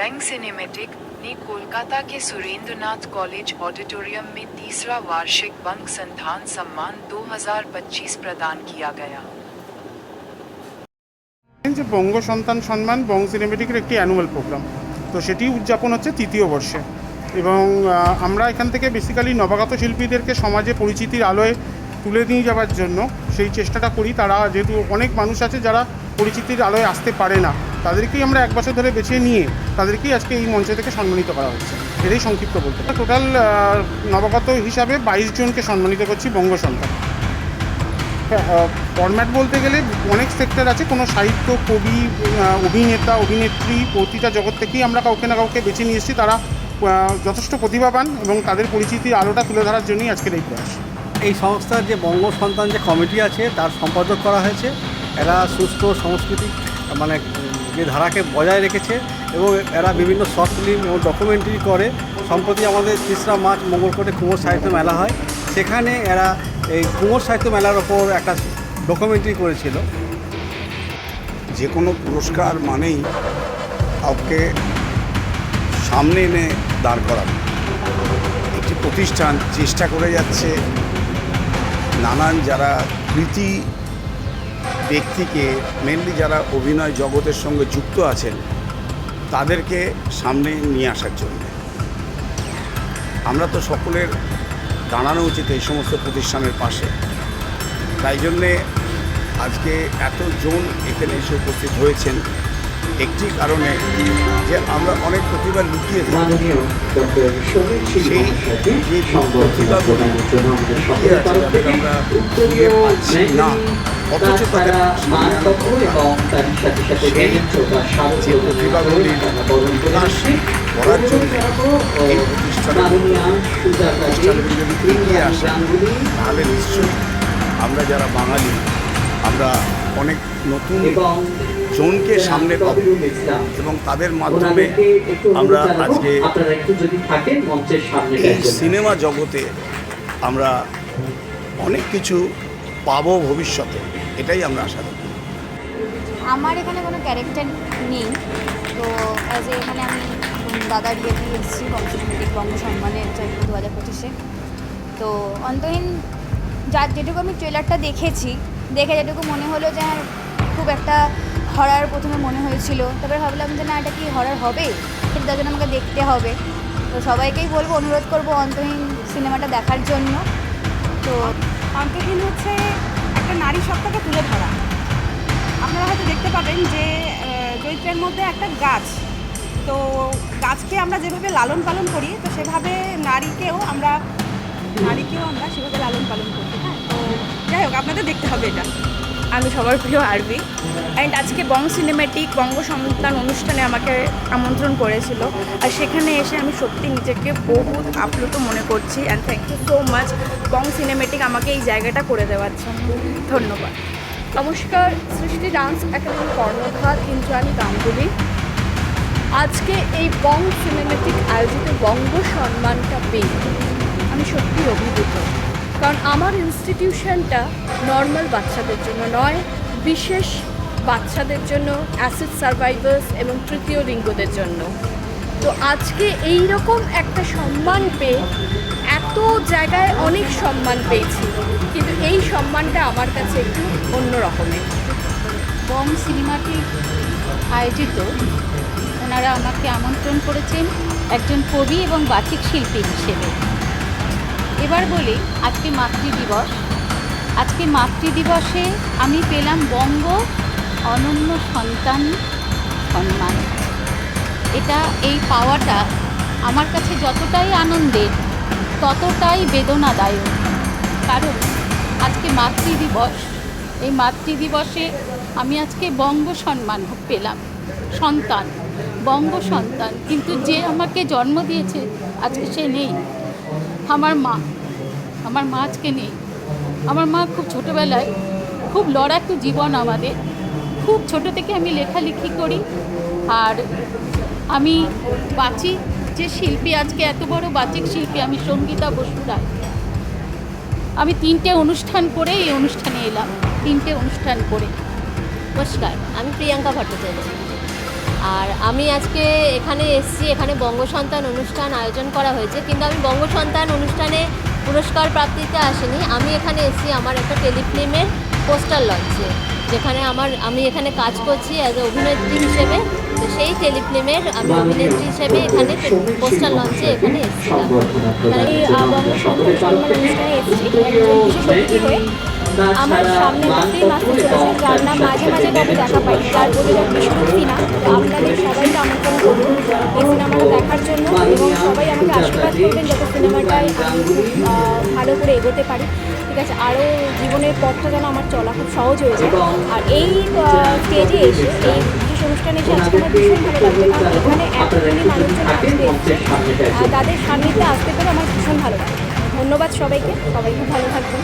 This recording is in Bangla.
बैंग सिनेमैटिक ने कोलकाता के सुरेंद्रनाथ कॉलेज ऑडिटोरियम में तीसरा वार्षिक बंग संधान सम्मान 2025 प्रदान किया गया। যে বঙ্গ সন্তান সম্মান বং সিনেমেটিকের একটি অ্যানুয়াল প্রোগ্রাম, তো সেটি উদযাপন হচ্ছে তৃতীয় বর্ষে এবং আমরা এখান থেকে বেসিক্যালি নবাগত শিল্পীদেরকে সমাজে পরিচিতির আলোয় তুলে নিয়ে যাওয়ার জন্য সেই চেষ্টাটা করি। তারা যেহেতু অনেক মানুষ আছে যারা পরিচিতির আলোয় আসতে পারে না, তাদেরকেই আমরা এক বছর ধরে বেছে নিয়ে তাদেরকেই আজকে এই মঞ্চ থেকে সম্মানিত করা হচ্ছে। এটাই সংক্ষিপ্ত বলতে টোটাল নবাগত হিসাবে 22 জনকে সম্মানিত করছি বঙ্গ সন্তান। ফরম্যাট বলতে গেলে অনেক সেক্টর আছে, কোনো সাহিত্য, কবি, অভিনেতা, অভিনেত্রী, প্রতিটা জগৎ থেকেই আমরা কাউকে না কাউকে বেছে নিয়ে এসেছি। তারা যথেষ্ট প্রতিভাবান এবং তাদের পরিচিতির আলোটা তুলে ধরার জন্যই আজকের এই প্রয়াস। এই সংস্থার যে বঙ্গ সন্তান যে কমিটি আছে তার সম্পাদক করা হয়েছে। এরা সুস্থ সাংস্কৃতিক মানে যে ধারাকে বজায় রেখেছে এবং এরা বিভিন্ন শর্ট ফিল্ম এবং ডকুমেন্টারি করে। সম্প্রতি আমাদের 3রা মার্চ মঙ্গলকোটে কুমোর সাহিত্য মেলা হয়, সেখানে এরা এই কুমোর সাহিত্য মেলার ওপর একটা ডকুমেন্টারি করেছিল। যে কোনো পুরস্কার মানেই কাউকে সামনে এনে দাঁড় করানো। একটি প্রতিষ্ঠান চেষ্টা করে যাচ্ছে নানান যারা কৃতি ব্যক্তিকে, মেনলি যারা অভিনয় জগতের সঙ্গে যুক্ত আছেন তাদেরকে সামনে নিয়ে আসার জন্য। আমরা তো সকলের দাঁড়ানো উচিত এই সমস্ত প্রতিষ্ঠানের পাশে। তাই জন্যে আজকে এতজন এখানে এসে উপস্থিত হয়েছেন একটি কারণে, যে আমরা অনেক প্রতিভা লুকিয়ে থাকি। সেই যে প্রতিভাগুলি লুকিয়ে আছে যাদের আমরা খুঁজে পাচ্ছি না, অথচ তাদের সেই যে প্রতিভাগুলির বিকাশ করার জন্য এই প্রতিষ্ঠানগুলি যদি এগিয়ে আসে তাহলে নিশ্চয়ই আমরা যারা বাঙালি আমরা অনেক নতুন জনকে সামনে পাবো এবং তাদের মাধ্যমে আমরা আজকে এই সিনেমা জগতে আমরা অনেক কিছু পাবো ভবিষ্যতে, এটাই আমরা আশা করি। আমার এখানে কোনো ক্যারেক্টার নেই, তো অ্যাজ এখানে আমি দাদার বিয়ে দিয়ে এসেছি বংশীমেটিক বঙ্গ সম্মানে 2025-এ। তো অন্তহীন যেটুকু আমি ট্রেলারটা দেখেছি, দেখে যেটুকু মনে হলো যে খুব একটা হরার প্রথমে মনে হয়েছিল, তারপরে ভাবলাম যে না এটা কি হরার হবে, কিন্তু তার জন্য আমাকে দেখতে হবে। তো সবাইকেই বলবো, অনুরোধ করবো অন্তহীন সিনেমাটা দেখার জন্য। তো অন্তহীন হচ্ছে একটা নারী সত্তাকে তুলে ধরা। আপনারা হয়তো দেখতে পাবেন যে চরিত্রের মধ্যে একটা গাছ, তো গাছকে আমরা যেভাবে লালন পালন করি, তো সেভাবে নারীকেও আমরা সেভাবে লালন পালন করি। হ্যাঁ, তো যাই হোক আপনাদের দেখতে হবে এটা। আমি সবার প্রিয় আরবি, অ্যান্ড আজকে বং সিনেমেটিক বঙ্গ সন্তান অনুষ্ঠানে আমাকে আমন্ত্রণ করেছিল, আর সেখানে এসে আমি সত্যি নিজেকে বহুত আপ্লুত মনে করছি। And thank you so much Bong cinematic আমাকে এই জায়গাটা করে দেওয়ার জন্য। ধন্যবাদ। নমস্কার, সৃষ্টি ডান্স একাডেমি কর্ণধার ইন্দ্রাণী গাঙ্গুলি। আজকে এই বং সিনেমেটিক আয়োজিত বঙ্গ সম্মানটা পেয়ে আমি সত্যি অভিভূত, কারণ আমার ইনস্টিটিউশনটা নর্মাল বাচ্চাদের জন্য নয়, বিশেষ বাচ্চাদের জন্য, অ্যাসিড সার্ভাইভার্স এবং তৃতীয় লিঙ্গদের জন্য। তো আজকে এই রকম একটা সম্মান পেয়ে, এত জায়গায় অনেক সম্মান পেয়েছি, কিন্তু এই সম্মানটা আমার কাছে একটু অন্য রকমের। বং সিনেমাটিক আয়োজিত ওনারা আমাকে আমন্ত্রণ করেছেন একজন কবি এবং বাচিক শিল্পী হিসেবে। এবার বলি, আজকে মাতৃদিবস। আজকে মাতৃদিবসে আমি পেলাম বঙ্গ অনন্য সন্তান সম্মান। এই পাওয়াটা আমার কাছে যতটাই আনন্দের ততটাই বেদনাদায়ক, কারণ আজকে মাতৃদিবস। এই মাতৃদিবসে আমি আজকে বঙ্গ সম্মান পেলাম, সন্তান, বঙ্গ সন্তান। কিন্তু যে আমাকে জন্ম দিয়েছে আজকে সে নেই, আমার মা আজকে নেই। আমার মা খুব ছোটোবেলায়, খুব লড়াকু জীবন আমাদের, খুব ছোটো থেকে আমি লেখালেখি করি, আর আমি বাচিক যে শিল্পী, আজকে এত বড় বাচিক শিল্পী আমি সঙ্গীতা বসু রায়। আমি 3টে অনুষ্ঠান করে এই অনুষ্ঠানে এলাম, 3টে অনুষ্ঠান করে। নমস্কার, আমি প্রিয়াঙ্কা ভট্টাচার্য। আর আমি আজকে এখানে এসেছি, এখানে বঙ্গসন্তান অনুষ্ঠান আয়োজন করা হয়েছে, কিন্তু আমি বঙ্গসন্তান অনুষ্ঠানে পুরস্কার প্রাপ্তিতে আসিনি। আমি এখানে এসেছি আমার একটা টেলিফিল্মের পোস্টার লঞ্চে, যেখানে আমি এখানে কাজ করছি অ্যাজ এ অভিনেত্রী হিসেবে। তো সেই টেলিফিল্মের আমি অভিনেত্রী হিসেবে এখানে পোস্টার লঞ্চে এখানে এসেছিলাম। আমি বঙ্গসন্তান সম্মান অনুষ্ঠানে এসেছি একজন বিশেষ অতিথি হয়ে। আমার সামনে একটা ফিল্ম আসতে চলেছে যার নাম মাঝে মাঝে কবে দেখা পাই, যার প্রযোজক বিশ্বরূপ সিনহা। আপনাদের সবাইকে আমন্ত্রণ করব এই সিনেমাটা দেখার জন্য, এবং সবাই আমাকে আশীর্বাদ করবেন যাতে সিনেমাটায় আমি খুব ভালো করে এগোতে পারি। ঠিক আছে, আরও জীবনের পথটা যেন আমার চলা খুব সহজ হয়ে যায়। আর এই স্টেজে এসে, এই বিশেষ অনুষ্ঠানে এসে আজকে আমার ভীষণ ভালো লাগবে, কারণ এখানে এতগুলি মানুষজন আজকে এসছে, তাদের সান্নিধ্যে আসতে পেরে আমার ভীষণ ভালো লাগে। ধন্যবাদ সবাইকে, সবাই খুব ভালো থাকবেন।